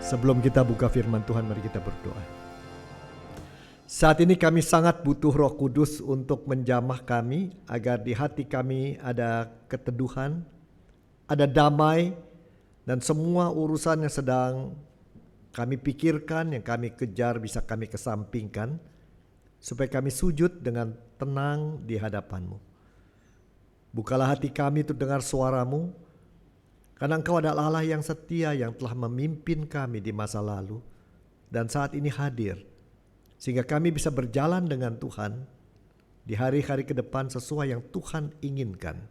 Sebelum kita buka firman Tuhan, mari kita berdoa. Saat ini kami sangat butuh Roh Kudus untuk menjamah kami, agar di hati kami ada keteduhan, ada damai, dan semua urusan yang sedang kami pikirkan, yang kami kejar bisa kami kesampingkan, supaya kami sujud dengan tenang di hadapan-Mu. Bukalah hati kami untuk dengar suara-Mu, karena Engkau adalah Allah yang setia, yang telah memimpin kami di masa lalu dan saat ini hadir, sehingga kami bisa berjalan dengan Tuhan di hari-hari ke depan sesuai yang Tuhan inginkan.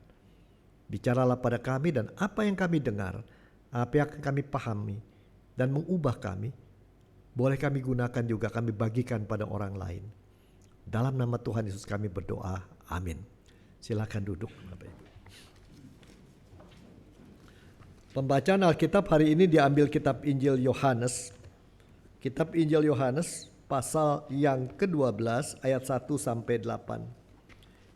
Bicaralah pada kami, dan apa yang kami dengar, apa yang kami pahami dan mengubah kami, boleh kami gunakan juga, kami bagikan pada orang lain. Dalam nama Tuhan Yesus kami berdoa, amin. Silakan duduk Bapak Ibu. Pembacaan Alkitab hari ini diambil kitab Injil Yohanes. Kitab Injil Yohanes pasal yang ke-12 ayat 1 sampai 8.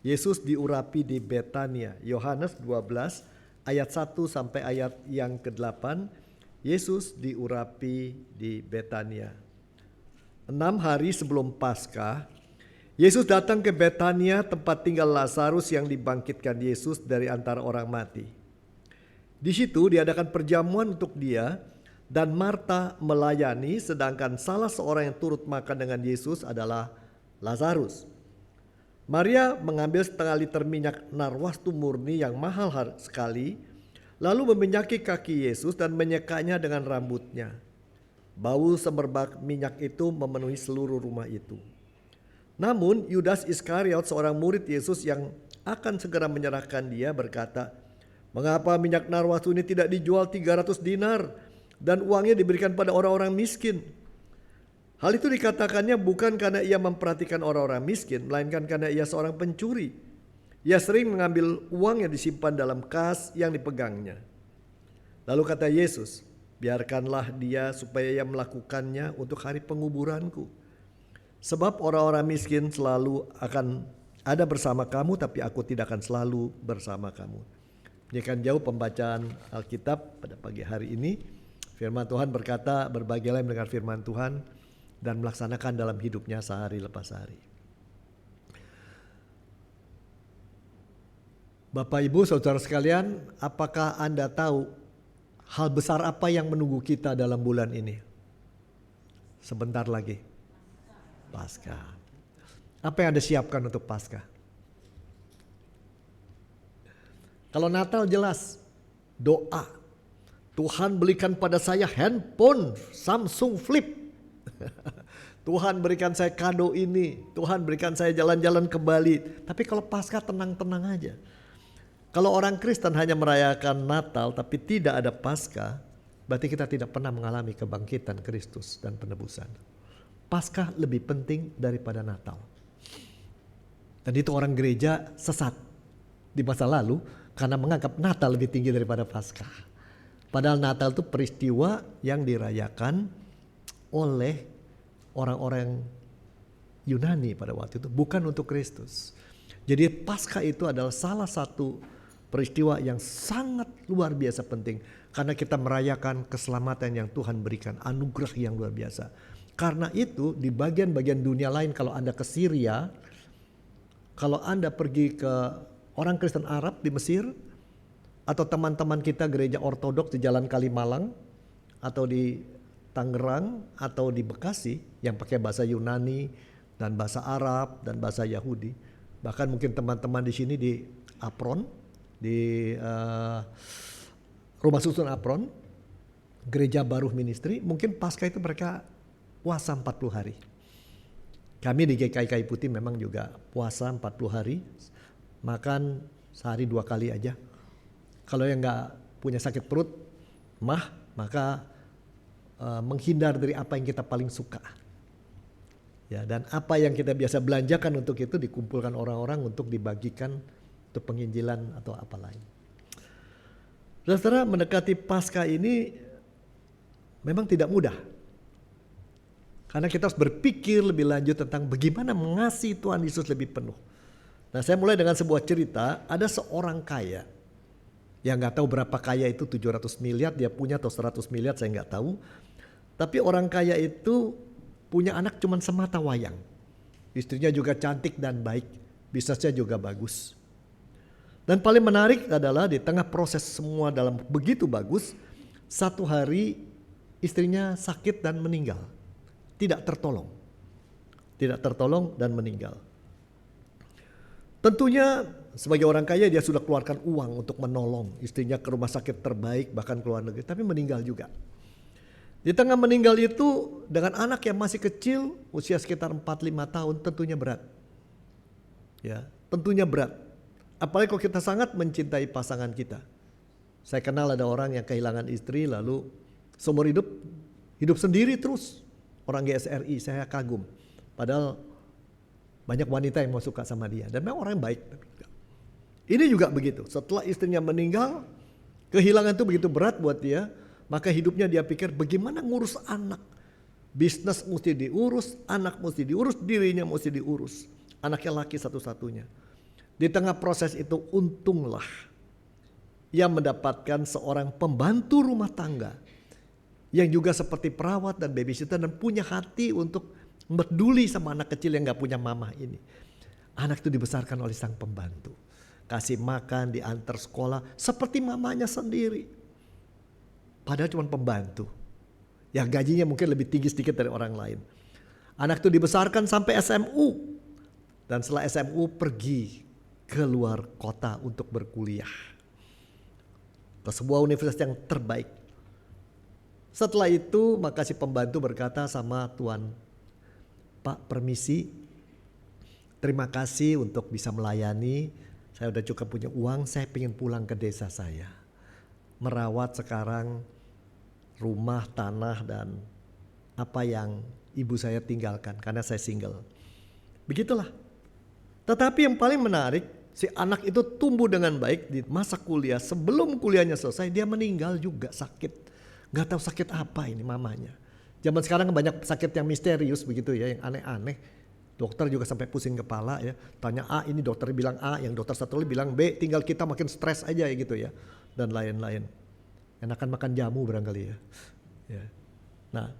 Yesus diurapi di Betania. Yohanes 12 ayat 1 sampai ayat yang ke-8. Yesus diurapi di Betania. 6 hari sebelum Paskah, Yesus datang ke Betania, tempat tinggal Lazarus yang dibangkitkan Yesus dari antara orang mati. Di situ diadakan perjamuan untuk dia, dan Marta melayani, sedangkan salah seorang yang turut makan dengan Yesus adalah Lazarus. Maria mengambil setengah liter minyak narwastu murni yang mahal sekali, lalu meminyaki kaki Yesus dan menyekanya dengan rambutnya. Bau semerbak minyak itu memenuhi seluruh rumah itu. Namun Yudas Iskariot, seorang murid Yesus yang akan segera menyerahkan dia, berkata, "Mengapa minyak narwastu ini tidak dijual 300 dinar dan uangnya diberikan pada orang-orang miskin?" Hal itu dikatakannya bukan karena ia memperhatikan orang-orang miskin, melainkan karena ia seorang pencuri. Ia sering mengambil uang yang disimpan dalam kas yang dipegangnya. Lalu kata Yesus, "Biarkanlah dia supaya ia melakukannya untuk hari penguburanku. Sebab orang-orang miskin selalu akan ada bersama kamu, tapi aku tidak akan selalu bersama kamu." Demikian jauh pembacaan Alkitab pada pagi hari ini. Firman Tuhan berkata, berbahagialah yang mendengar firman Tuhan dan melaksanakan dalam hidupnya sehari lepas hari. Bapak Ibu Saudara sekalian, apakah Anda tahu hal besar apa yang menunggu kita dalam bulan ini? Sebentar lagi, Paskah. Apa yang Anda siapkan untuk Paskah? Kalau Natal jelas, doa. Tuhan berikan pada saya handphone Samsung Flip. Tuhan berikan saya kado ini. Tuhan berikan saya jalan-jalan ke Bali. Tapi kalau Paskah tenang-tenang aja. Kalau orang Kristen hanya merayakan Natal tapi tidak ada Paskah, berarti kita tidak pernah mengalami kebangkitan Kristus dan penebusan. Paskah lebih penting daripada Natal. Dan itu orang gereja sesat di masa lalu karena menganggap Natal lebih tinggi daripada Paskah. Padahal Natal itu peristiwa yang dirayakan oleh orang-orang Yunani pada waktu itu, bukan untuk Kristus. Jadi Paskah itu adalah salah satu peristiwa yang sangat luar biasa penting, karena kita merayakan keselamatan yang Tuhan berikan, anugerah yang luar biasa. Karena itu di bagian-bagian dunia lain, kalau Anda ke Syria, kalau Anda pergi ke orang Kristen Arab di Mesir, atau teman-teman kita gereja ortodoks di Jalan Kalimalang, atau di Tangerang, atau di Bekasi yang pakai bahasa Yunani dan bahasa Arab dan bahasa Yahudi, bahkan mungkin teman-teman di sini di Apron, di Rumah Susun Apron, Gereja Baruh Ministry, mungkin Paskah itu mereka puasa 40 hari. Kami di GKI Kayu Putih memang juga puasa 40 hari, makan sehari 2 kali aja. Kalau yang gak punya sakit perut, maka menghindar dari apa yang kita paling suka. Ya, dan apa yang kita biasa belanjakan untuk itu dikumpulkan orang-orang untuk dibagikan untuk penginjilan atau apa lain. Saudara, mendekati Paskah ini memang tidak mudah. Karena kita harus berpikir lebih lanjut tentang bagaimana mengasihi Tuhan Yesus lebih penuh. Nah, saya mulai dengan sebuah cerita. Ada seorang kaya yang gak tahu berapa kaya itu, 700 miliar dia punya atau 100 miliar saya gak tahu. Tapi orang kaya itu punya anak cuman semata wayang. Istrinya juga cantik dan baik, bisnisnya juga bagus. Dan paling menarik adalah di tengah proses semua dalam begitu bagus, satu hari istrinya sakit dan meninggal. Tidak tertolong. Tidak tertolong dan meninggal. Tentunya sebagai orang kaya dia sudah keluarkan uang untuk menolong istrinya ke rumah sakit terbaik, bahkan ke luar negeri, tapi meninggal juga. Di tengah meninggal itu dengan anak yang masih kecil, usia sekitar 4-5 tahun, tentunya berat. Ya, tentunya berat. Apalagi kalau kita sangat mencintai pasangan kita. Saya kenal ada orang yang kehilangan istri lalu seumur hidup sendiri terus. Orang GSRI, saya kagum. Padahal banyak wanita yang mau suka sama dia dan memang orang yang baik. Ini juga begitu. Setelah istrinya meninggal, kehilangan itu begitu berat buat dia, maka hidupnya dia pikir bagaimana ngurus anak. Bisnis mesti diurus, anak mesti diurus, dirinya mesti diurus. Anaknya laki satu-satunya. Di tengah proses itu untunglah ia mendapatkan seorang pembantu rumah tangga yang juga seperti perawat dan babysitter dan punya hati untuk peduli sama anak kecil yang gak punya mama ini. Anak itu dibesarkan oleh sang pembantu. Kasih makan, diantar sekolah seperti mamanya sendiri. Padahal cuma pembantu. Ya gajinya mungkin lebih tinggi sedikit dari orang lain. Anak itu dibesarkan sampai SMU. Dan setelah SMU pergi ke luar kota untuk berkuliah. Ke sebuah universitas yang terbaik. Setelah itu maka si pembantu berkata sama tuan, Pak permisi, terima kasih untuk bisa melayani. Saya udah cukup punya uang, saya ingin pulang ke desa saya. Merawat sekarang rumah, tanah dan apa yang ibu saya tinggalkan karena saya single. Begitulah. Tetapi yang paling menarik, si anak itu tumbuh dengan baik di masa kuliah. Sebelum kuliahnya selesai dia meninggal juga sakit. Gak tahu sakit apa ini mamanya. Zaman sekarang banyak sakit yang misterius begitu ya, yang aneh-aneh. Dokter juga sampai pusing kepala ya. Tanya A, ini dokter bilang A, yang dokter satu lagi bilang B, tinggal kita makin stres aja ya gitu ya. Dan lain-lain. Enakan makan jamu barangkali ya. Nah,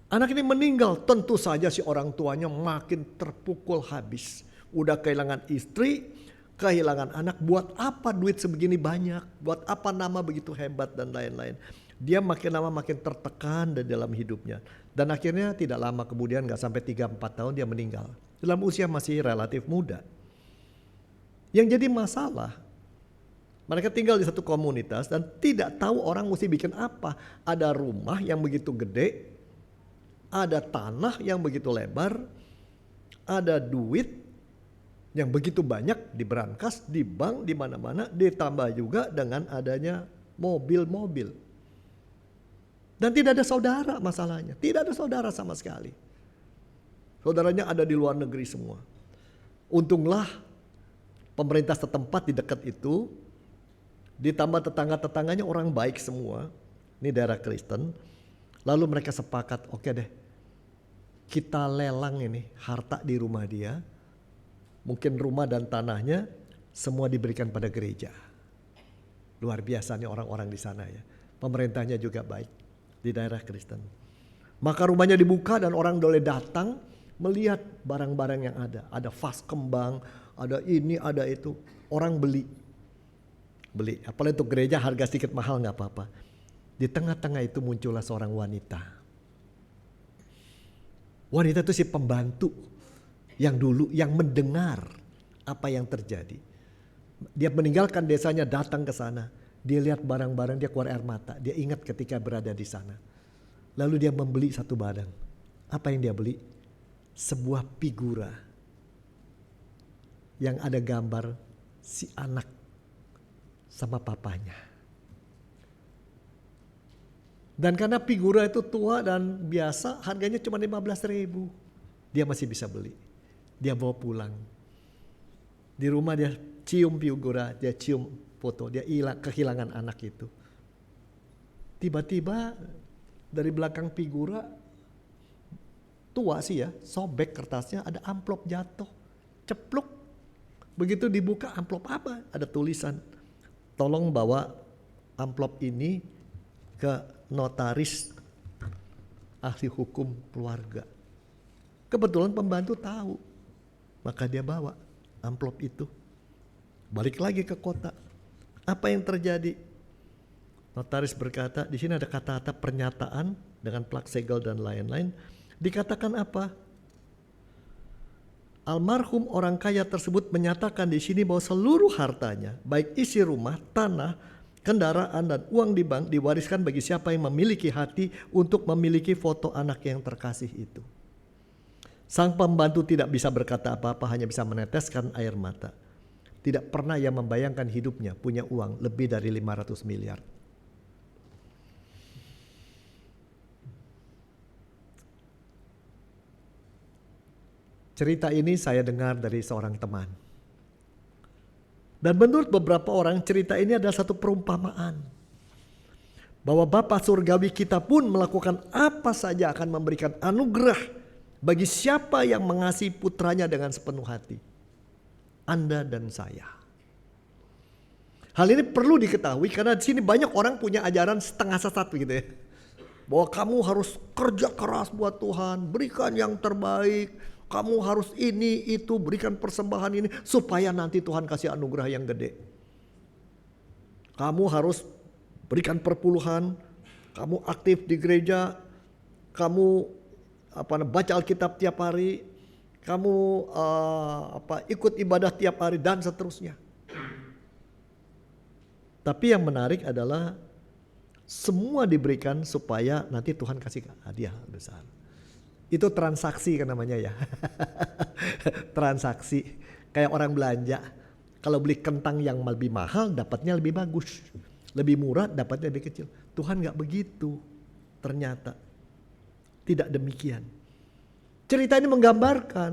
anak ini meninggal, tentu saja si orang tuanya makin terpukul habis. Udah kehilangan istri, kehilangan anak, buat apa duit sebegini banyak, buat apa nama begitu hebat dan lain-lain. Dia makin lama makin tertekan dalam hidupnya. Dan akhirnya tidak lama kemudian, gak sampai 3-4 tahun dia meninggal. Dalam usia masih relatif muda. Yang jadi masalah, mereka tinggal di satu komunitas dan tidak tahu orang mesti bikin apa. Ada rumah yang begitu gede, ada tanah yang begitu lebar, ada duit yang begitu banyak di brankas, di bank, di mana-mana, ditambah juga dengan adanya mobil-mobil. Dan tidak ada saudara masalahnya, tidak ada saudara sama sekali. Saudaranya ada di luar negeri semua. Untunglah pemerintah setempat di dekat itu, ditambah tetangga-tetangganya orang baik semua, ini daerah Kristen. Lalu mereka sepakat, oke deh, kita lelang ini harta di rumah dia. Mungkin rumah dan tanahnya semua diberikan pada gereja. Luar biasa nih orang-orang di sana ya. Pemerintahnya juga baik di daerah Kristen. Maka rumahnya dibuka dan orang boleh datang melihat barang-barang yang ada. Ada vas kembang, ada ini, ada itu. Orang beli. Apalagi untuk gereja harga sedikit mahal gak apa-apa. Di tengah-tengah itu muncullah seorang wanita. Wanita itu si pembantu yang dulu yang mendengar apa yang terjadi. Dia meninggalkan desanya, datang ke sana. Dia lihat barang-barang, dia keluar air mata. Dia ingat ketika berada di sana. Lalu dia membeli satu barang. Apa yang dia beli? Sebuah figura yang ada gambar si anak sama papanya. Dan karena figura itu tua dan biasa, harganya cuma 15.000. Dia masih bisa beli. Dia bawa pulang. Di rumah dia cium figura, dia cium foto, dia kehilangan anak itu. Tiba-tiba dari belakang figura, tua sih ya, sobek kertasnya, ada amplop jatuh, cepluk. Begitu dibuka, amplop apa? Ada tulisan, tolong bawa amplop ini ke notaris ahli hukum keluarga. Kebetulan pembantu tahu, maka dia bawa amplop itu. Balik lagi ke kota. Apa yang terjadi? Notaris berkata, di sini ada kata-kata pernyataan dengan plat segel dan lain-lain. Dikatakan apa? Almarhum orang kaya tersebut menyatakan di sini bahwa seluruh hartanya, baik isi rumah, tanah, kendaraan, dan uang di bank diwariskan bagi siapa yang memiliki hati untuk memiliki foto anak yang terkasih itu. Sang pembantu tidak bisa berkata apa-apa, hanya bisa meneteskan air mata. Tidak pernah ia membayangkan hidupnya punya uang lebih dari 500 miliar. Cerita ini saya dengar dari seorang teman. Dan menurut beberapa orang cerita ini adalah satu perumpamaan. Bahwa Bapa Surgawi kita pun melakukan apa saja akan memberikan anugerah bagi siapa yang mengasihi putranya dengan sepenuh hati. Anda dan saya. Hal ini perlu diketahui karena di sini banyak orang punya ajaran setengah sesat gitu ya. Bahwa kamu harus kerja keras buat Tuhan, berikan yang terbaik. Kamu harus ini, itu, berikan persembahan ini supaya nanti Tuhan kasih anugerah yang gede. Kamu harus berikan perpuluhan, kamu aktif di gereja, kamu baca Alkitab tiap hari, kamu ikut ibadah tiap hari dan seterusnya. Tapi yang menarik adalah semua diberikan supaya nanti Tuhan kasih hadiah besar. Itu transaksi kan namanya ya. Transaksi. Kayak orang belanja. Kalau beli kentang yang lebih mahal dapatnya lebih bagus. Lebih murah dapatnya lebih kecil. Tuhan gak begitu. Ternyata. Tidak demikian. Cerita ini menggambarkan.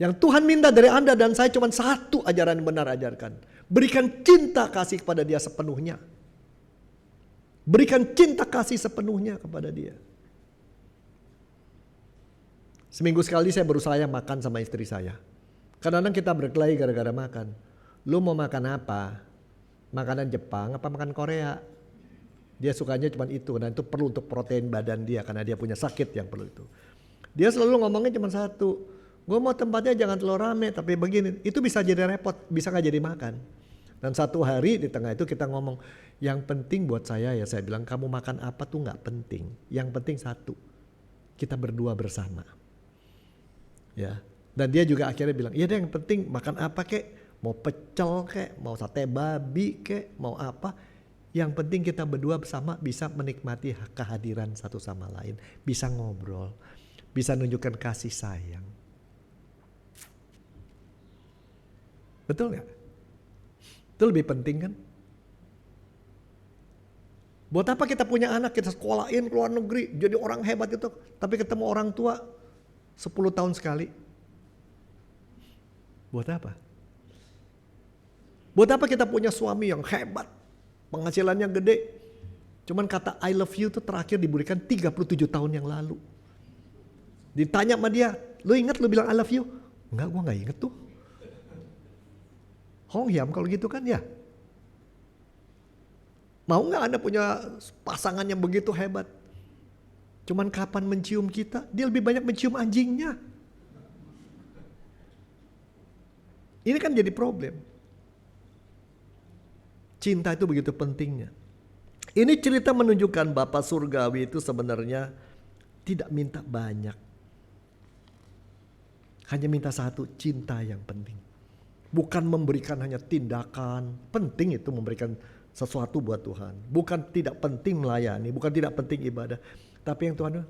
Yang Tuhan minta dari Anda dan saya cuma satu ajaran yang benar ajarkan. Berikan cinta kasih kepada Dia sepenuhnya. Berikan cinta kasih sepenuhnya kepada Dia. Seminggu sekali saya berusaha makan sama istri saya. Kadang-kadang kita berkelahi gara-gara makan. Lu mau makan apa? Makanan Jepang apa makan Korea? Dia sukanya cuma itu. Dan itu perlu untuk protein badan dia karena dia punya sakit yang perlu itu. Dia selalu ngomongnya cuma satu. Gue mau tempatnya jangan terlalu rame tapi begini. Itu bisa jadi repot, bisa gak jadi makan. Dan satu hari di tengah itu kita ngomong. Yang penting buat saya ya saya bilang kamu makan apa tuh gak penting. Yang penting satu. Kita berdua bersama. Ya, dan dia juga akhirnya bilang, iya deh yang penting makan apa kek, mau pecel kek, mau sate babi kek, mau apa. Yang penting kita berdua bersama bisa menikmati kehadiran satu sama lain, bisa ngobrol, bisa nunjukkan kasih sayang. Betul gak? Itu lebih penting kan? Buat apa kita punya anak, kita sekolahin ke luar negeri, jadi orang hebat itu, tapi ketemu orang tua 10 tahun sekali. Buat apa? Buat apa kita punya suami yang hebat, penghasilannya gede. Cuman kata I love you itu terakhir diberikan 37 tahun yang lalu. Ditanya sama dia, lu ingat lu bilang I love you? Enggak, gua gak inget tuh. Hong Hiam kalau gitu kan ya. Mau gak Anda punya pasangan yang begitu hebat? Cuman kapan mencium kita, dia lebih banyak mencium anjingnya. Ini kan jadi problem. Cinta itu begitu pentingnya. Ini cerita menunjukkan Bapa Surgawi itu sebenarnya tidak minta banyak. Hanya minta satu, cinta yang penting. Bukan memberikan hanya tindakan, penting itu memberikan sesuatu buat Tuhan. Bukan tidak penting melayani, bukan tidak penting ibadah. Tapi yang Tuhan,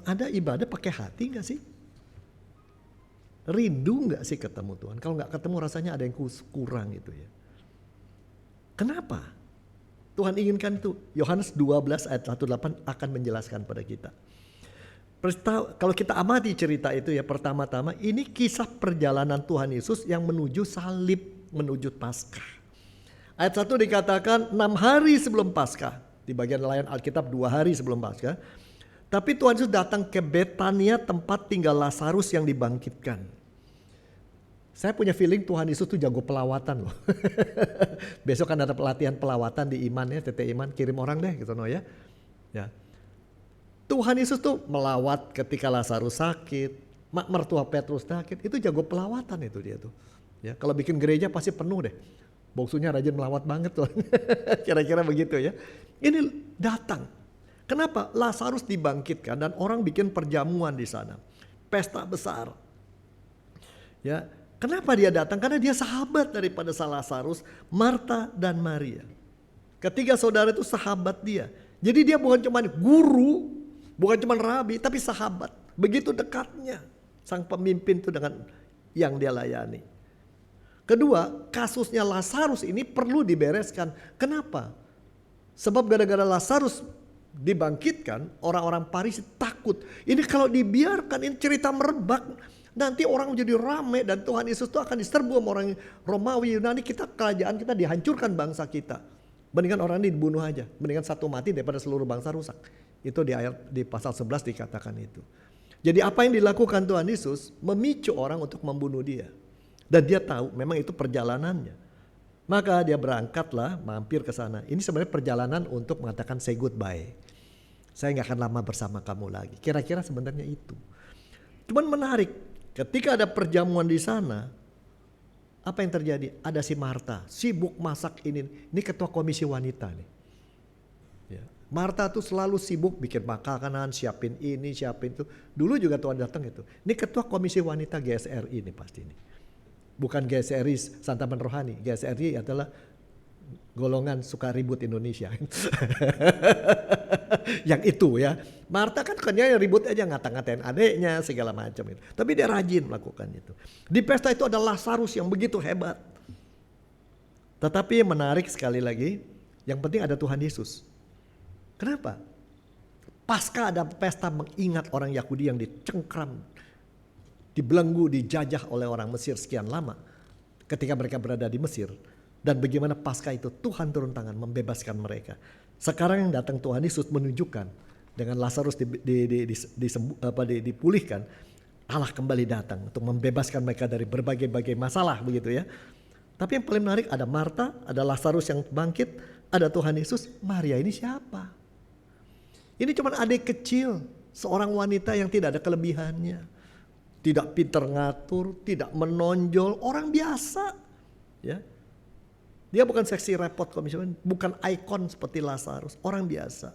ada ibadah pakai hati gak sih? Rindu gak sih ketemu Tuhan? Kalau gak ketemu rasanya ada yang kurang gitu ya. Kenapa? Tuhan inginkan itu. Yohanes 12 ayat 1-8 akan menjelaskan pada kita. Kalau kita amati cerita itu ya pertama-tama ini kisah perjalanan Tuhan Yesus yang menuju salib, menuju Paskah. Ayat 1 dikatakan 6 hari sebelum Paskah. Di bagian lain Alkitab 2 hari sebelum Paskah. Tapi Tuhan Yesus datang ke Betania tempat tinggal Lazarus yang dibangkitkan. Saya punya feeling Tuhan Yesus tuh jago pelawatan loh. Besok kan ada pelatihan pelawatan di Iman ya, TT Iman, kirim orang deh gitu no ya. Ya. Tuhan Yesus tuh melawat ketika Lazarus sakit, mertua Petrus sakit, itu jago pelawatan itu dia tuh. Ya, kalau bikin gereja pasti penuh deh. Boksunya rajin melawat banget tuh. Kira-kira begitu ya. Ini datang. Kenapa? Lazarus dibangkitkan dan orang bikin perjamuan di sana. Pesta besar. Ya, kenapa dia datang? Karena dia sahabat daripada Lazarus, Marta dan Maria. Ketiga saudara itu sahabat dia. Jadi dia bukan cuma guru, bukan cuma rabi, tapi sahabat. Begitu dekatnya sang pemimpin itu dengan yang dia layani. Kedua, kasusnya Lazarus ini perlu dibereskan. Kenapa? Sebab gara-gara Lazarus dibangkitkan, orang-orang Farisi takut. Ini kalau dibiarkan, ini cerita merebak. Nanti orang menjadi ramai dan Tuhan Yesus itu akan diserbu sama orang Romawi, Yunani, kerajaan kita dihancurkan, bangsa kita. Mendingan orang ini dibunuh aja. Mendingan satu mati daripada seluruh bangsa rusak. Itu di pasal 11 dikatakan itu. Jadi apa yang dilakukan Tuhan Yesus memicu orang untuk membunuh dia. Dan dia tahu memang itu perjalanannya. Maka dia berangkatlah mampir ke sana. Ini sebenarnya perjalanan untuk mengatakan say goodbye. Saya gak akan lama bersama kamu lagi. Kira-kira sebenarnya itu. Cuman menarik. Ketika ada perjamuan di sana. Apa yang terjadi? Ada si Marta. Sibuk masak ini. Ini ketua komisi wanita nih. Ya. Marta tuh selalu sibuk bikin makanan. Siapin ini, siapin itu. Dulu juga Tuhan datang itu. Ini ketua komisi wanita GSRI ini pasti ini. Bukan GSRI Santapan Rohani. GSRI adalah golongan suka ribut Indonesia. Yang itu ya. Marta kan yang ribut aja, ngata-ngatain adeknya segala macam itu. Tapi dia rajin melakukan itu. Di pesta itu ada Lazarus yang begitu hebat. Tetapi yang menarik sekali lagi, yang penting ada Tuhan Yesus. Kenapa? Pasca ada pesta mengingat orang Yahudi yang dicengkram, dibelenggu, dijajah oleh orang Mesir sekian lama ketika mereka berada di Mesir. Dan bagaimana pasca itu Tuhan turun tangan membebaskan mereka. Sekarang yang datang Tuhan Yesus menunjukkan dengan Lazarus dipulihkan, Allah kembali datang untuk membebaskan mereka dari berbagai-bagai masalah begitu ya. Tapi yang paling menarik ada Marta, ada Lazarus yang bangkit, ada Tuhan Yesus. Maria ini siapa? Ini cuma adik kecil, seorang wanita yang tidak ada kelebihannya. Tidak pintar ngatur, tidak menonjol, orang biasa. Ya. Dia bukan seksi repot komisioner, bukan ikon seperti Lazarus, orang biasa.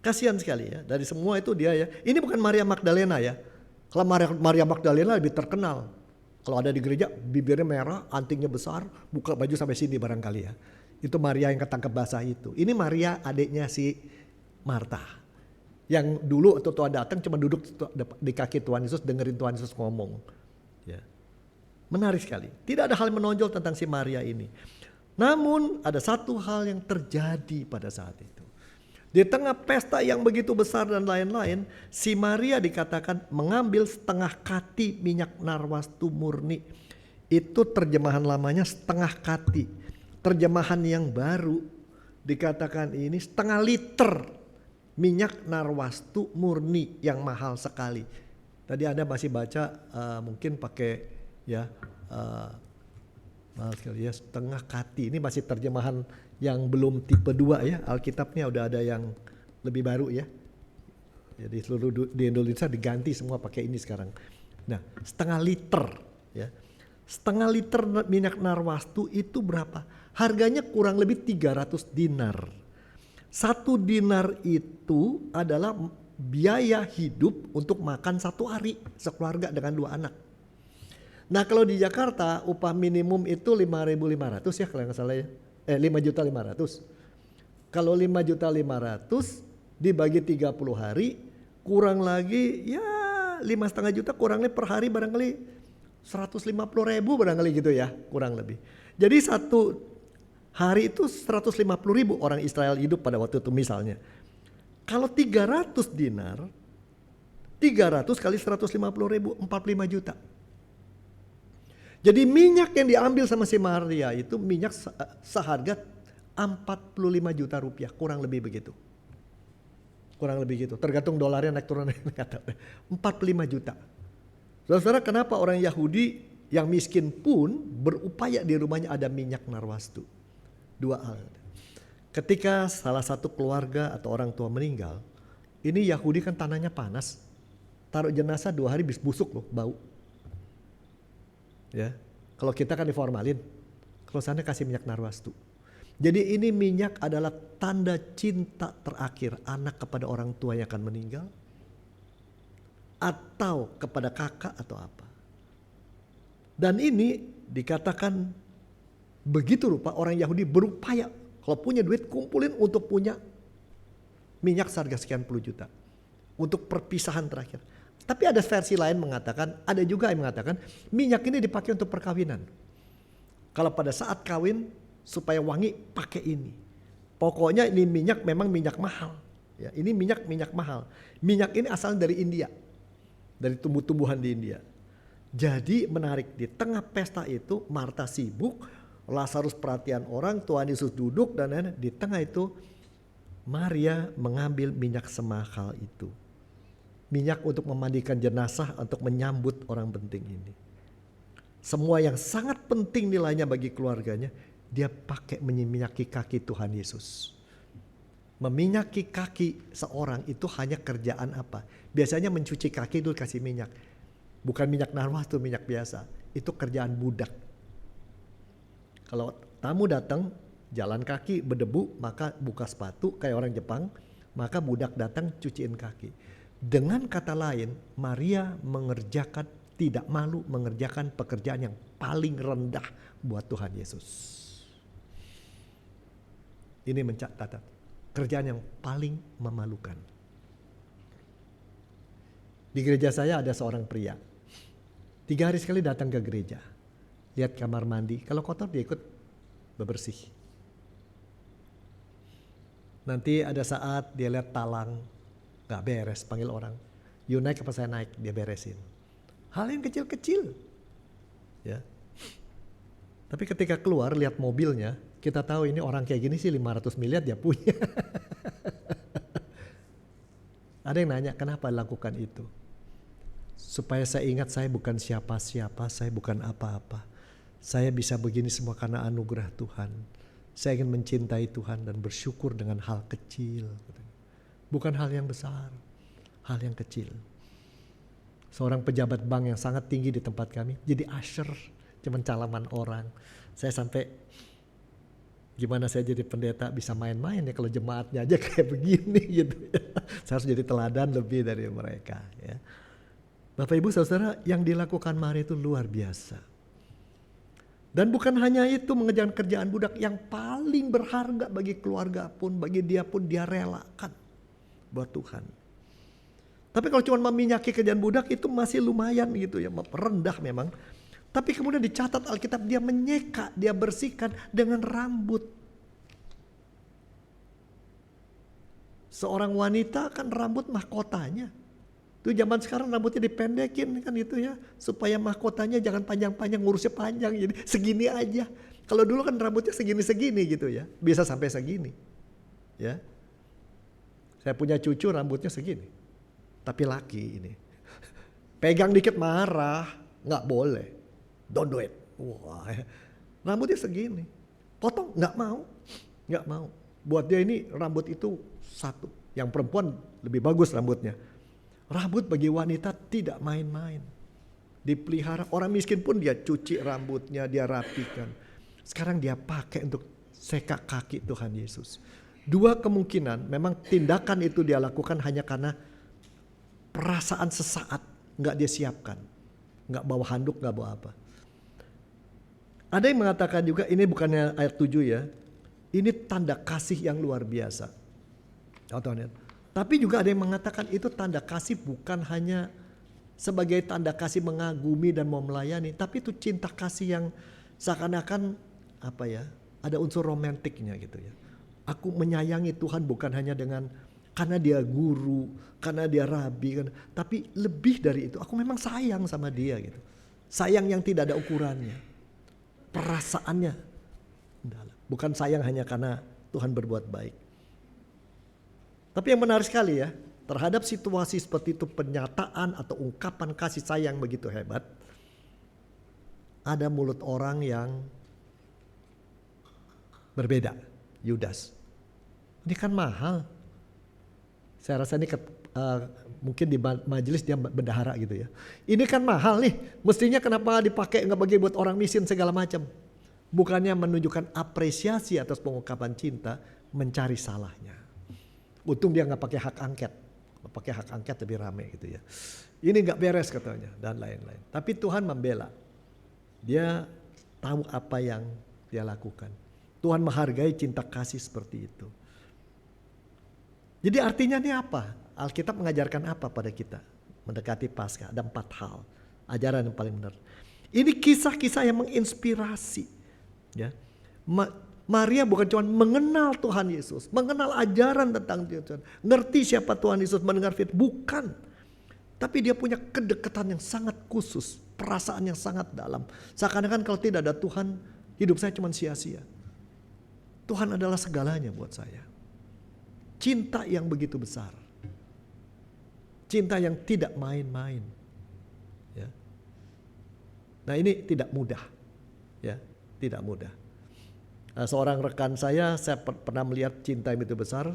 Kasihan sekali ya, dari semua itu dia ya. Ini bukan Maria Magdalena ya. Kalau Maria Magdalena lebih terkenal. Kalau ada di gereja, bibirnya merah, antingnya besar, buka baju sampai sini barangkali ya. Itu Maria yang ketangkep basah itu. Ini Maria adiknya si Marta. Yang dulu waktu Tuhan datang cuma duduk di kaki Tuhan Yesus, dengerin Tuhan Yesus ngomong. Ya. Menarik sekali. Tidak ada hal menonjol tentang si Maria ini. Namun ada satu hal yang terjadi pada saat itu. Di tengah pesta yang begitu besar dan lain-lain, si Maria dikatakan mengambil setengah kati minyak narwastu murni. Itu terjemahan lamanya setengah kati. Terjemahan yang baru dikatakan ini setengah liter minyak narwastu murni yang mahal sekali. Tadi Anda masih baca mungkin pakai ya mahal sekali ya, setengah kati. Ini masih terjemahan yang belum tipe 2 ya. Alkitabnya udah ada yang lebih baru ya. Jadi seluruh di Indonesia diganti semua pakai ini sekarang. Nah, setengah liter ya. Setengah liter minyak narwastu itu berapa? Harganya kurang lebih 300 dinar. 1 dinar itu adalah biaya hidup untuk makan 1 hari sekeluarga dengan 2 anak. Nah kalau di Jakarta upah minimum itu 5.500 ya kalau nggak salah ya. 5.500.000. Kalau 5.500.000 dibagi 30 hari kurang lagi ya 5,5 juta, kurang lebih per hari barangkali 150.000 barangkali gitu ya, kurang lebih. Jadi 1 hari itu 150.000 orang Israel hidup pada waktu itu misalnya. Kalau 300 dinar, 300 kali 150.000, 45 juta. Jadi minyak yang diambil sama si Maria itu minyak seharga 45 juta rupiah, kurang lebih begitu. Kurang lebih gitu, tergantung dolarnya naik turun 45 juta. Saudara, kenapa orang Yahudi yang miskin pun berupaya di rumahnya ada minyak narwastu? 2 hal. Ketika salah satu keluarga atau orang tua meninggal, Ini Yahudi kan tanahnya panas. Taruh jenazah 2 hari bisa busuk loh, bau. Ya, kalau kita kan diformalin. Kalau sana kasih minyak narwastu. Jadi ini minyak adalah tanda cinta terakhir anak kepada orang tua yang akan meninggal. Atau kepada kakak atau apa. Dan ini dikatakan begitu rupa orang Yahudi berupaya. Kalau punya duit kumpulin untuk punya minyak seharga sekian puluh juta. Untuk perpisahan terakhir. Tapi ada versi lain mengatakan, ada juga yang mengatakan minyak ini dipakai untuk perkawinan. Kalau pada saat kawin supaya wangi pakai ini. Pokoknya ini minyak memang minyak mahal. Ya, ini minyak mahal. Minyak ini asal dari India. Dari tumbuh-tumbuhan di India. Jadi menarik, di tengah pesta itu Marta sibuk, Lazarus perhatian orang, Tuhan Yesus duduk dan lain-lain. Di tengah itu Maria mengambil minyak semahal itu. Minyak untuk memandikan jenazah, untuk menyambut orang penting ini. Semua yang sangat penting nilainya bagi keluarganya, dia pakai menyiminyaki kaki Tuhan Yesus. Meminyaki kaki seorang itu hanya kerjaan apa? Biasanya mencuci kaki dulu kasih minyak. Bukan minyak narwastu, minyak biasa. Itu kerjaan budak. Kalau tamu datang, jalan kaki berdebu, maka buka sepatu kayak orang Jepang, maka budak datang cuciin kaki. Dengan kata lain, Maria mengerjakan, tidak malu mengerjakan pekerjaan yang paling rendah buat Tuhan Yesus. Ini mencatat kerjaan yang paling memalukan. Di gereja saya ada seorang pria. 3 hari sekali datang ke gereja. Lihat kamar mandi, kalau kotor dia ikut bebersih. Nanti ada saat dia lihat talang gak beres, panggil orang. You naik apa saya naik, dia beresin. Hal yang kecil-kecil. Ya. Tapi ketika keluar lihat mobilnya, kita tahu ini orang kayak gini sih 500 miliar dia punya. Ada yang nanya kenapa lakukan itu? Supaya saya ingat saya bukan siapa-siapa, saya bukan apa-apa. Saya bisa begini semua karena anugerah Tuhan. Saya ingin mencintai Tuhan dan bersyukur dengan hal kecil. Bukan hal yang besar, hal yang kecil. Seorang pejabat bank yang sangat tinggi di tempat kami, jadi usher, cuman calaman orang. Saya sampai, gimana saya jadi pendeta bisa main-main ya kalau jemaatnya aja kayak begini gitu ya. Saya harus jadi teladan lebih dari mereka ya. Bapak Ibu Saudara, yang dilakukan Maria itu luar biasa. Dan bukan hanya itu, mengerjakan kerjaan budak yang paling berharga bagi keluarga pun, bagi dia pun dia relakan buat Tuhan. Tapi kalau cuma meminyaki kerjaan budak itu masih lumayan gitu ya, rendah memang. Tapi kemudian dicatat Alkitab dia menyeka, dia bersihkan dengan rambut. Seorang wanita kan rambut mahkotanya. Itu zaman sekarang rambutnya dipendekin kan gitu ya, supaya mahkotanya jangan panjang-panjang, ngurusnya panjang, jadi segini aja. Kalau dulu kan rambutnya segini-segini gitu ya, bisa sampai segini. Ya. Saya punya cucu rambutnya segini, tapi laki ini. Pegang dikit marah, nggak boleh, don't do it. Wah, rambutnya segini, potong nggak mau. Buat dia ini rambut itu satu. Yang perempuan lebih bagus rambutnya. Rambut bagi wanita tidak main-main. Dipelihara, orang miskin pun dia cuci rambutnya, dia rapikan. Sekarang dia pakai untuk seka kaki Tuhan Yesus. 2 kemungkinan, memang tindakan itu dia lakukan hanya karena perasaan sesaat, nggak dia siapkan, nggak bawa handuk, nggak bawa apa. Ada yang mengatakan juga ini bukannya ayat 7 ya, ini tanda kasih yang luar biasa. Tapi juga ada yang mengatakan itu tanda kasih bukan hanya sebagai tanda kasih mengagumi dan mau melayani, tapi itu cinta kasih yang seakan-akan apa ya, ada unsur romantiknya gitu ya. Aku menyayangi Tuhan bukan hanya dengan karena dia guru, karena dia rabi, tapi lebih dari itu. Aku memang sayang sama dia gitu. Sayang yang tidak ada ukurannya. Perasaannya. Bukan sayang hanya karena Tuhan berbuat baik. Tapi yang menarik sekali ya, terhadap situasi seperti itu, penyataan atau ungkapan kasih sayang begitu hebat. Ada mulut orang yang berbeda. Yudas. Ini kan mahal. Saya rasa ini mungkin di majelis dia bendahara gitu ya. Ini kan mahal nih, mestinya kenapa dipakai nggak bagi buat orang miskin segala macam. Bukannya menunjukkan apresiasi atas pengungkapan cinta, mencari salahnya. Untung dia nggak pakai hak angket. Pakai hak angket lebih rame gitu ya. Ini nggak beres katanya dan lain-lain. Tapi Tuhan membela. Dia tahu apa yang dia lakukan. Tuhan menghargai cinta kasih seperti itu. Jadi artinya ini apa? Alkitab mengajarkan apa pada kita? Mendekati Paskah ada 4 hal. Ajaran yang paling benar. Ini kisah-kisah yang menginspirasi. Ya. Maria bukan cuma mengenal Tuhan Yesus, mengenal ajaran tentang Tuhan, ngerti siapa Tuhan Yesus, mendengar firman, bukan. Tapi dia punya kedekatan yang sangat khusus, perasaan yang sangat dalam. Seakan-akan kalau tidak ada Tuhan, hidup saya cuma sia-sia. Tuhan adalah segalanya buat saya. Cinta yang begitu besar. Cinta yang tidak main-main. Ya. Nah ini tidak mudah. Ya, tidak mudah. Seorang rekan saya pernah melihat cinta yang begitu besar.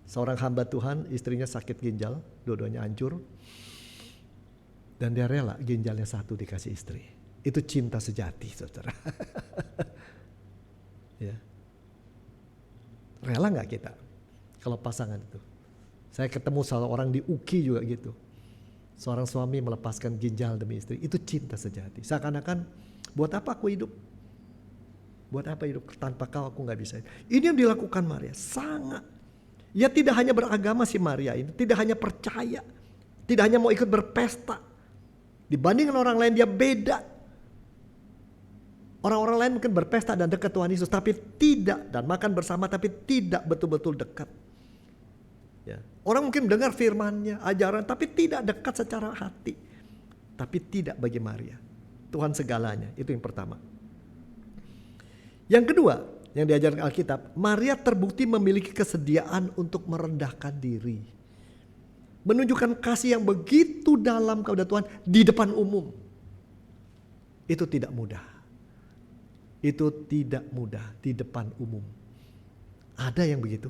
Seorang hamba Tuhan, istrinya sakit ginjal, dua-duanya hancur. Dan dia rela ginjalnya satu dikasih istri. Itu cinta sejati, saudara. Ya. Rela gak kita kalau pasangan itu? Saya ketemu salah orang di UKI juga gitu. Seorang suami melepaskan ginjal demi istri. Itu cinta sejati. Seakan-akan buat apa aku hidup? Buat apa hidup? Tanpa kau aku gak bisa. Ini yang dilakukan Maria. Sangat. Ya tidak hanya beragama si Maria ini. Tidak hanya percaya. Tidak hanya mau ikut berpesta. Dibandingkan orang lain dia beda. Orang-orang lain mungkin berpesta dan dekat Tuhan Yesus. Tapi tidak. Dan makan bersama tapi tidak betul-betul dekat. Ya. Orang mungkin dengar firman-Nya, ajaran, tapi tidak dekat secara hati. Tapi tidak bagi Maria. Tuhan segalanya, itu yang pertama. Yang kedua, yang diajarkan Alkitab, Maria terbukti memiliki kesediaan untuk merendahkan diri. Menunjukkan kasih yang begitu dalam kepada Tuhan di depan umum. Itu tidak mudah. Itu tidak mudah di depan umum. Ada yang begitu.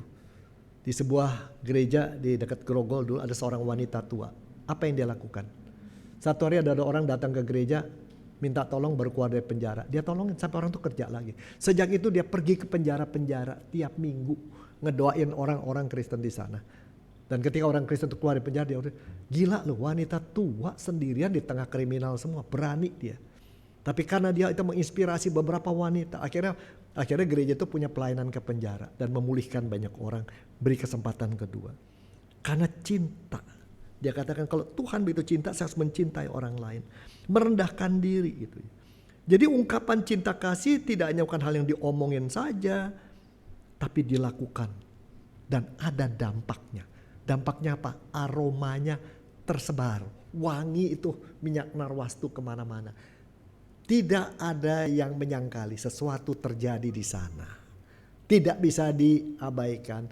Di sebuah gereja di dekat Grogol dulu ada seorang wanita tua. Apa yang dia lakukan? Satu hari ada orang datang ke gereja minta tolong baru keluar dari penjara. Dia tolongin sampai orang itu kerja lagi. Sejak itu dia pergi ke penjara-penjara tiap minggu ngedoain orang-orang Kristen di sana. Dan ketika orang Kristen itu keluar dari penjara dia udah gila loh, wanita tua sendirian di tengah kriminal semua, berani dia. Tapi karena dia itu menginspirasi beberapa wanita, akhirnya gereja itu punya pelayanan ke penjara dan memulihkan banyak orang, beri kesempatan kedua. Karena cinta. Dia katakan kalau Tuhan begitu cinta, saya harus mencintai orang lain. Merendahkan diri gitu. Jadi ungkapan cinta kasih tidak hanya bukan hal yang diomongin saja, tapi dilakukan. Dan ada dampaknya. Dampaknya apa? Aromanya tersebar. Wangi itu minyak narwastu kemana-mana. Tidak ada yang menyangkali sesuatu terjadi di sana. Tidak bisa diabaikan,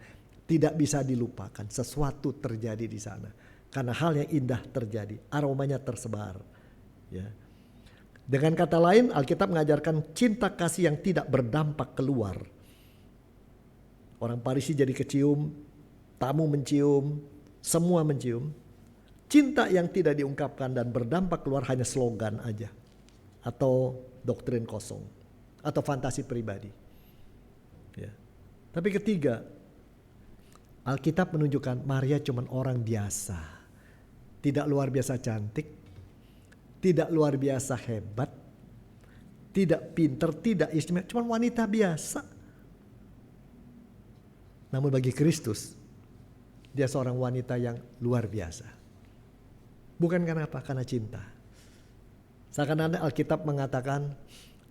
tidak bisa dilupakan. Sesuatu terjadi di sana. Karena hal yang indah terjadi, aromanya tersebar. Ya. Dengan kata lain, Alkitab mengajarkan cinta kasih yang tidak berdampak keluar. Orang Farisi jadi kecium, tamu mencium, semua mencium. Cinta yang tidak diungkapkan dan berdampak keluar hanya slogan aja. Atau doktrin kosong. Atau fantasi pribadi. Ya. Tapi ketiga, Alkitab menunjukkan Maria cuma orang biasa. Tidak luar biasa cantik. Tidak luar biasa hebat. Tidak pinter, tidak istimewa. Cuma wanita biasa. Namun bagi Kristus, dia seorang wanita yang luar biasa. Bukan karena apa? Karena cinta. Seakan-akan Alkitab mengatakan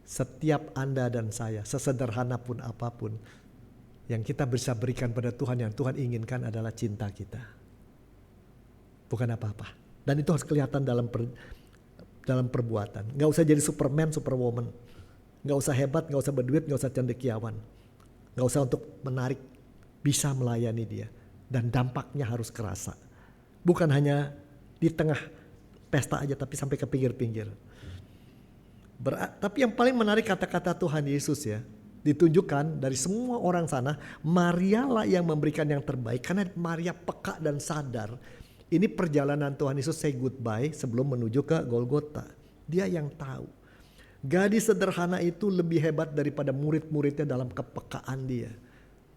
setiap Anda dan saya, sesederhana pun apapun, yang kita bisa berikan pada Tuhan, yang Tuhan inginkan adalah cinta kita. Bukan apa-apa. Dan itu harus kelihatan dalam perbuatan. Gak usah jadi Superman, Superwoman. Gak usah hebat, gak usah berduit, gak usah cendekiawan. Gak usah untuk menarik, bisa melayani dia. Dan dampaknya harus kerasa. Bukan hanya di tengah pesta aja, tapi sampai ke pinggir-pinggir. Tapi yang paling menarik kata-kata Tuhan Yesus ya. ditunjukkan dari semua orang sana, Maria lah yang memberikan yang terbaik. Karena Maria peka dan sadar, ini perjalanan Tuhan Yesus say goodbye sebelum menuju ke Golgota. Dia yang tahu. Gadis sederhana itu lebih hebat daripada murid-muridnya dalam kepekaan dia.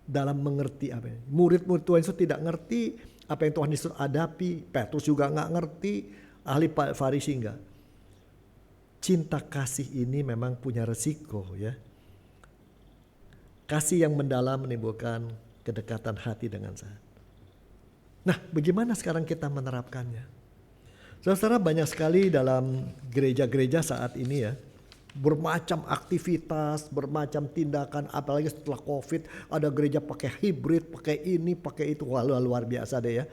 Dalam mengerti apa. Murid-murid Tuhan Yesus tidak ngerti apa yang Tuhan Yesus hadapi. Petrus juga gak ngerti. Ahli Farisi enggak. Cinta kasih ini memang punya resiko ya. Kasih yang mendalam menimbulkan kedekatan hati dengan saya. Nah, bagaimana sekarang kita menerapkannya? Saudara, banyak sekali dalam gereja-gereja saat ini ya, bermacam aktivitas, bermacam tindakan, apalagi setelah COVID, ada gereja pakai hibrid, pakai ini, pakai itu. Wah, luar biasa deh ya.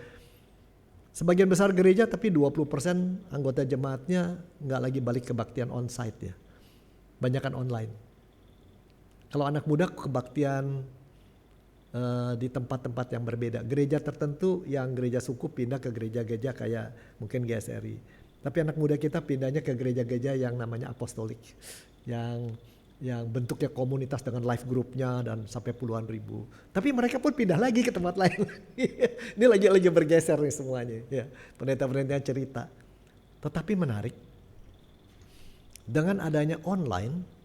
Sebagian besar gereja tapi 20% anggota jemaatnya nggak lagi balik kebaktian onsite ya. Banyakan online. Kalau anak muda kebaktian di tempat-tempat yang berbeda. Gereja tertentu yang gereja suku pindah ke gereja-gereja kayak mungkin GSRI. Tapi anak muda kita pindahnya ke gereja-gereja yang namanya apostolik. Yang bentuknya komunitas dengan live grupnya dan sampai puluhan ribu. Tapi mereka pun pindah lagi ke tempat lain. Ini lagi bergeser nih semuanya. Ya, pendeta-pendeta cerita. Tetapi menarik. Dengan adanya online,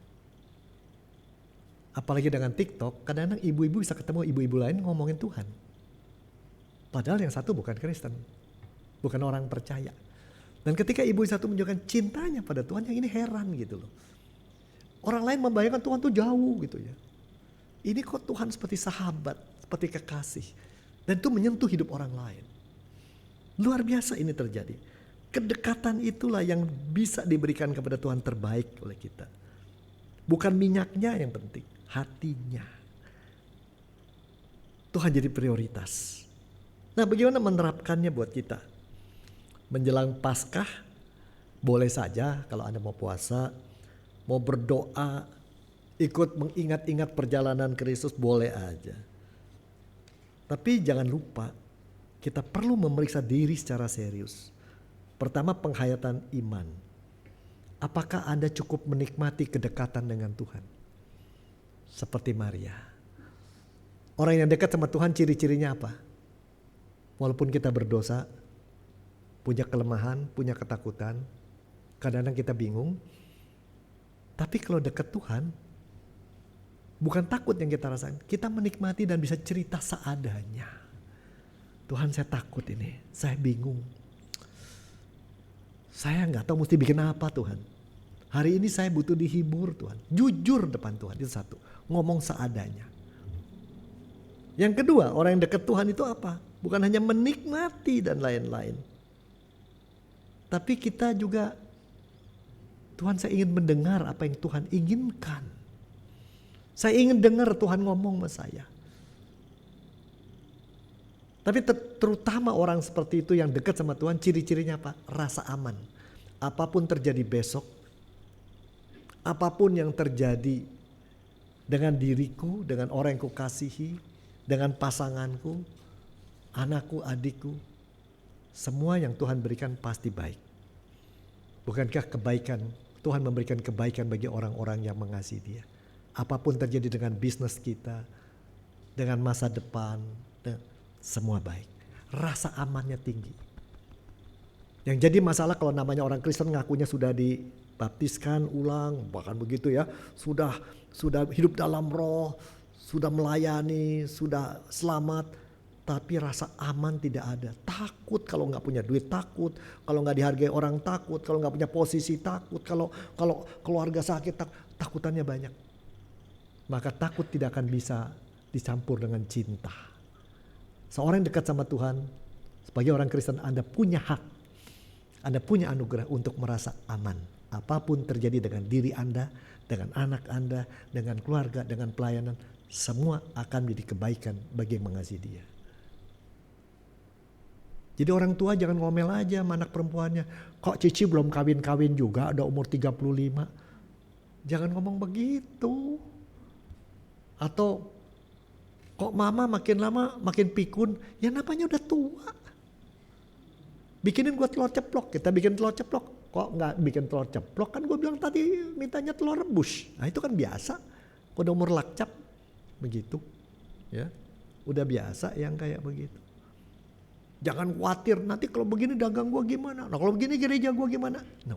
apalagi dengan TikTok, kadang-kadang ibu-ibu bisa ketemu ibu-ibu lain ngomongin Tuhan. Padahal yang satu bukan Kristen, bukan orang percaya. Dan ketika ibu satu menunjukkan cintanya pada Tuhan, yang ini heran gitu loh. Orang lain membayangkan Tuhan tuh jauh gitu ya. Ini kok Tuhan seperti sahabat, seperti kekasih. Dan itu menyentuh hidup orang lain. Luar biasa ini terjadi. Kedekatan itulah yang bisa diberikan kepada Tuhan terbaik oleh kita. Bukan minyaknya yang penting, hatinya. Tuhan jadi prioritas. Nah, bagaimana menerapkannya buat kita? Menjelang Paskah, boleh saja kalau Anda mau puasa, mau berdoa, ikut mengingat-ingat perjalanan Kristus, boleh aja. Tapi jangan lupa, kita perlu memeriksa diri secara serius. Pertama, penghayatan iman. Apakah Anda cukup menikmati kedekatan dengan Tuhan? Seperti Maria. Orang yang dekat sama Tuhan ciri-cirinya apa? Walaupun kita berdosa, punya kelemahan, punya ketakutan, kadang-kadang kita bingung. Tapi kalau dekat Tuhan, bukan takut yang kita rasakan. Kita menikmati dan bisa cerita seadanya. Tuhan, saya takut ini, saya bingung. Saya gak tahu mesti bikin apa Tuhan. Hari ini saya butuh dihibur Tuhan. Jujur depan Tuhan, itu satu. Ngomong seadanya. Yang kedua, orang yang dekat Tuhan itu apa? Bukan hanya menikmati dan lain-lain. Tapi kita juga, Tuhan, saya ingin mendengar apa yang Tuhan inginkan. Saya ingin dengar Tuhan ngomong sama saya. Tapi terutama orang seperti itu yang dekat sama Tuhan, ciri-cirinya apa? Rasa aman. Apapun terjadi besok, apapun yang terjadi dengan diriku, dengan orang yang kukasihi, dengan pasanganku, anakku, adikku, semua yang Tuhan berikan pasti baik. Bukankah kebaikan, Tuhan memberikan kebaikan bagi orang-orang yang mengasihi Dia. Apapun terjadi dengan bisnis kita, dengan masa depan, semua baik. Rasa amannya tinggi. Yang jadi masalah kalau namanya orang Kristen ngakunya sudah dibaptiskan ulang, bahkan begitu ya, sudah hidup dalam roh, sudah melayani, sudah selamat, tapi rasa aman tidak ada. Takut kalau nggak punya duit, takut kalau nggak dihargai orang, takut kalau nggak punya posisi, takut kalau keluarga sakit, takutannya banyak. Maka takut tidak akan bisa dicampur dengan cinta. Seorang yang dekat sama Tuhan, sebagai orang Kristen, Anda punya hak, Anda punya anugerah untuk merasa aman. Apapun terjadi dengan diri Anda, dengan anak Anda, dengan keluarga, dengan pelayanan, semua akan menjadi kebaikan bagi yang mengasihi Dia. Jadi orang tua jangan ngomel aja sama anak perempuannya. Kok Cici belum kawin-kawin juga, ada umur 35. Jangan ngomong begitu. Atau kok mama makin lama makin pikun, ya namanya udah tua. Bikinin gue telur ceplok, kita bikin telur ceplok. Kok nggak bikin telur ceplok, kan gue bilang tadi mintanya telur rebus. Nah itu kan biasa. Udah umur lakcap begitu, ya. Udah biasa yang kayak begitu. Jangan khawatir nanti kalau begini dagang gua gimana, nah kalau begini gereja gua gimana. No.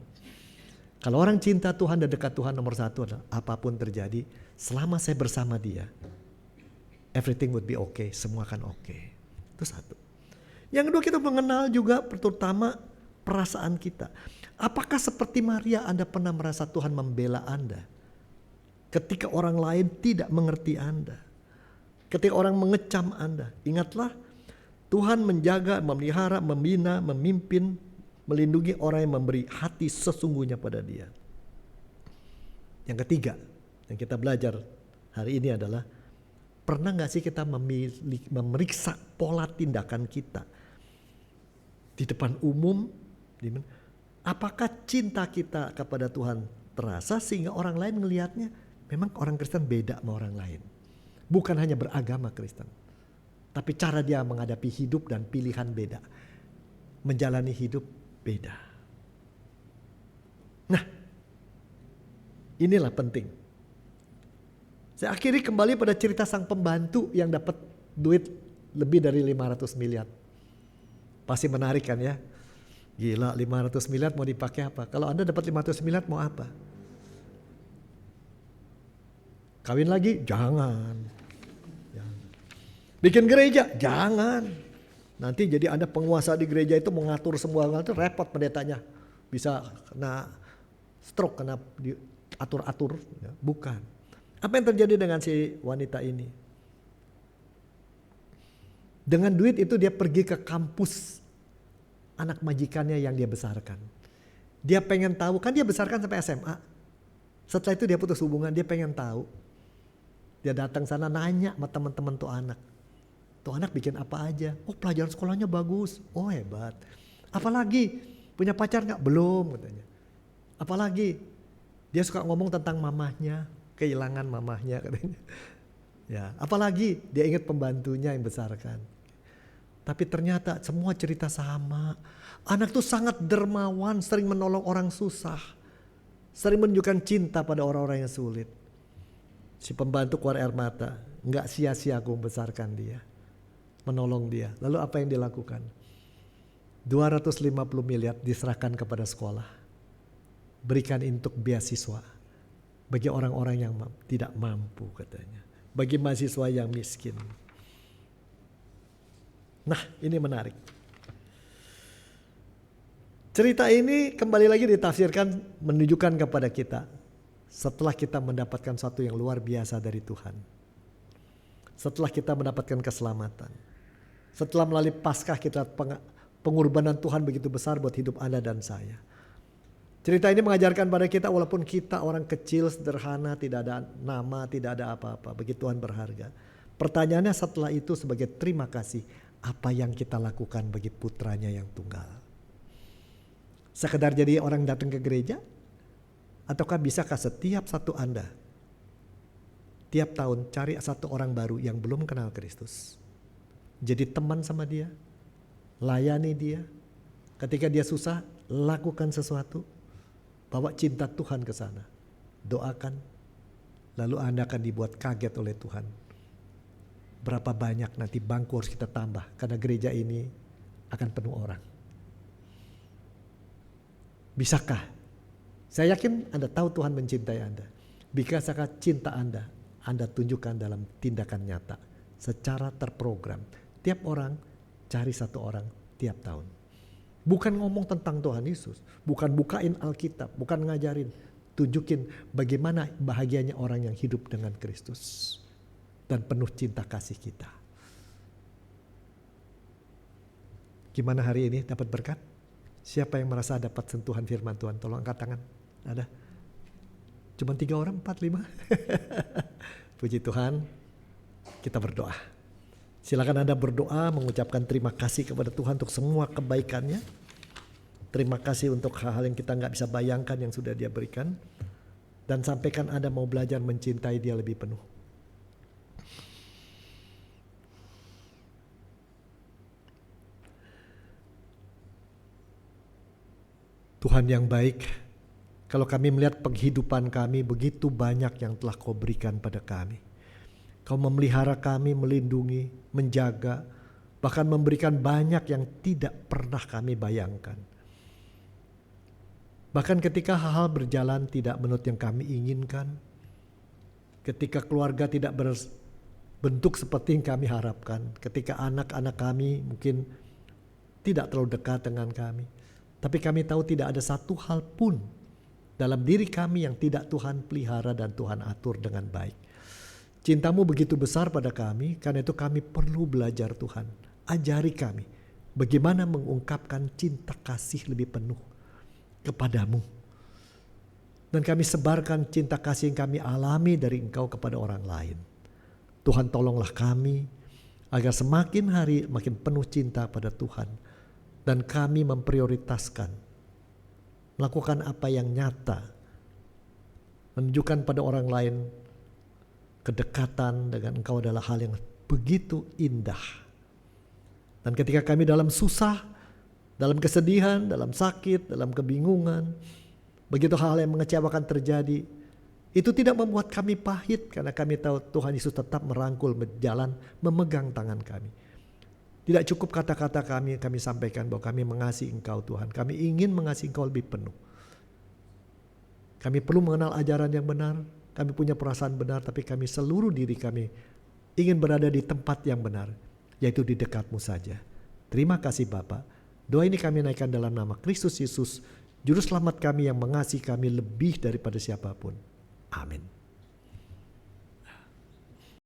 Kalau orang cinta Tuhan dan dekat Tuhan, nomor satu adalah apapun terjadi, selama saya bersama dia, everything would be okay, semua akan oke. Itu satu. Yang kedua, kita mengenal juga terutama perasaan kita. Apakah seperti Maria Anda pernah merasa Tuhan membela Anda ketika orang lain tidak mengerti Anda? Ketika orang mengecam Anda, ingatlah Tuhan menjaga, memelihara, membina, memimpin, melindungi orang yang memberi hati sesungguhnya pada dia. Yang ketiga yang kita belajar hari ini adalah, pernah gak sih kita memeriksa pola tindakan kita di depan umum? Apakah cinta kita kepada Tuhan terasa sehingga orang lain melihatnya memang orang Kristen beda sama orang lain. Bukan hanya beragama Kristen, tapi cara dia menghadapi hidup dan pilihan beda. Menjalani hidup beda. Nah, inilah penting. Saya akhiri kembali pada cerita sang pembantu yang dapat duit lebih dari 500 miliar. Pasti menarik kan ya? Gila, 500 miliar mau dipakai apa? Kalau Anda dapat 500 miliar mau apa? Kawin lagi? Jangan. Bikin gereja? Jangan. Nanti jadi Anda penguasa di gereja itu mengatur semua hal itu repot pendetanya. Bisa kena stroke, kena diatur-atur. Ya, bukan. Apa yang terjadi dengan si wanita ini? Dengan duit itu dia pergi ke kampus anak majikannya yang dia besarkan. Dia pengen tahu, kan dia besarkan sampai SMA. Setelah itu dia putus hubungan, dia pengen tahu. Dia datang sana nanya sama teman-teman tuh anak. Tuh anak bikin apa aja? Oh, pelajaran sekolahnya bagus. Oh, hebat. Apalagi? Punya pacar gak? Belum katanya. Apalagi? Dia suka ngomong tentang mamahnya, kehilangan mamahnya katanya. Ya, apalagi? Dia ingat pembantunya yang besarkan. Tapi ternyata semua cerita sama. Anak tuh sangat dermawan, sering menolong orang susah. Sering menunjukkan cinta pada orang-orang yang sulit. Si pembantu keluar air mata. Gak sia-sia aku membesarkan dia. Menolong dia. Lalu apa yang dilakukan? 250 miliar diserahkan kepada sekolah. Berikan untuk beasiswa. Bagi orang-orang yang tidak mampu katanya. Bagi mahasiswa yang miskin. Nah, ini menarik. Cerita ini kembali lagi ditafsirkan menunjukkan kepada kita setelah kita mendapatkan sesuatu yang luar biasa dari Tuhan. Setelah kita mendapatkan keselamatan. Setelah melalui Paskah kita pengorbanan Tuhan begitu besar buat hidup Anda dan saya. Cerita ini mengajarkan pada kita walaupun kita orang kecil, sederhana, tidak ada nama, tidak ada apa-apa, bagi Tuhan berharga. Pertanyaannya setelah itu sebagai terima kasih, apa yang kita lakukan bagi putranya yang tunggal? Sekedar jadi orang datang ke gereja? Ataukah bisakah setiap satu Anda tiap tahun cari satu orang baru yang belum kenal Kristus? Jadi teman sama dia, layani dia. Ketika dia susah, lakukan sesuatu. Bawa cinta Tuhan ke sana. Doakan. Lalu Anda akan dibuat kaget oleh Tuhan. Berapa banyak nanti bangku harus kita tambah. Karena gereja ini akan penuh orang. Bisakah? Saya yakin Anda tahu Tuhan mencintai Anda. Bisakah cinta Anda tunjukkan dalam tindakan nyata. Secara terprogram. Tiap orang cari satu orang tiap tahun. Bukan ngomong tentang Tuhan Yesus. Bukan bukain Alkitab. Bukan ngajarin. Tunjukin bagaimana bahagianya orang yang hidup dengan Kristus. Dan penuh cinta kasih kita. Gimana hari ini dapat berkat? Siapa yang merasa dapat sentuhan firman Tuhan? Tolong angkat tangan. Ada? Cuma 3 orang, 4, 5. Puji Tuhan. Kita berdoa. Silakan Anda berdoa mengucapkan terima kasih kepada Tuhan untuk semua kebaikannya. Terima kasih untuk hal-hal yang kita gak bisa bayangkan yang sudah Dia berikan. Dan sampaikan Anda mau belajar mencintai Dia lebih penuh. Tuhan yang baik, Kalau kami melihat penghidupan kami, begitu banyak yang telah Kau berikan pada kami. Kau memelihara kami, melindungi, menjaga, bahkan memberikan banyak yang tidak pernah kami bayangkan. Bahkan ketika hal-hal berjalan tidak menurut yang kami inginkan, ketika keluarga tidak berbentuk seperti yang kami harapkan, ketika anak-anak kami mungkin tidak terlalu dekat dengan kami, tapi kami tahu tidak ada satu hal pun dalam diri kami yang tidak Tuhan pelihara dan Tuhan atur dengan baik. Cinta-Mu begitu besar pada kami, karena itu kami perlu belajar Tuhan. Ajari kami bagaimana mengungkapkan cinta kasih lebih penuh kepadamu. Dan kami sebarkan cinta kasih yang kami alami dari Engkau kepada orang lain. Tuhan, tolonglah kami agar semakin hari makin penuh cinta pada Tuhan. Dan kami memprioritaskan melakukan apa yang nyata, menunjukkan pada orang lain kedekatan dengan Engkau adalah hal yang begitu indah. Dan ketika kami dalam susah, dalam kesedihan, dalam sakit, dalam kebingungan, begitu hal yang mengecewakan terjadi, itu tidak membuat kami pahit, karena kami tahu Tuhan Yesus tetap merangkul, berjalan, memegang tangan kami. Tidak cukup kata-kata kami sampaikan bahwa kami mengasihi Engkau Tuhan. Kami ingin mengasihi Engkau lebih penuh. Kami perlu mengenal ajaran yang benar. Kami punya perasaan benar, tapi kami seluruh diri kami ingin berada di tempat yang benar, yaitu di dekat-Mu saja. Terima kasih Bapa. Doa ini kami naikkan dalam nama Kristus Yesus, Juru Selamat kami yang mengasihi kami lebih daripada siapapun. Amin.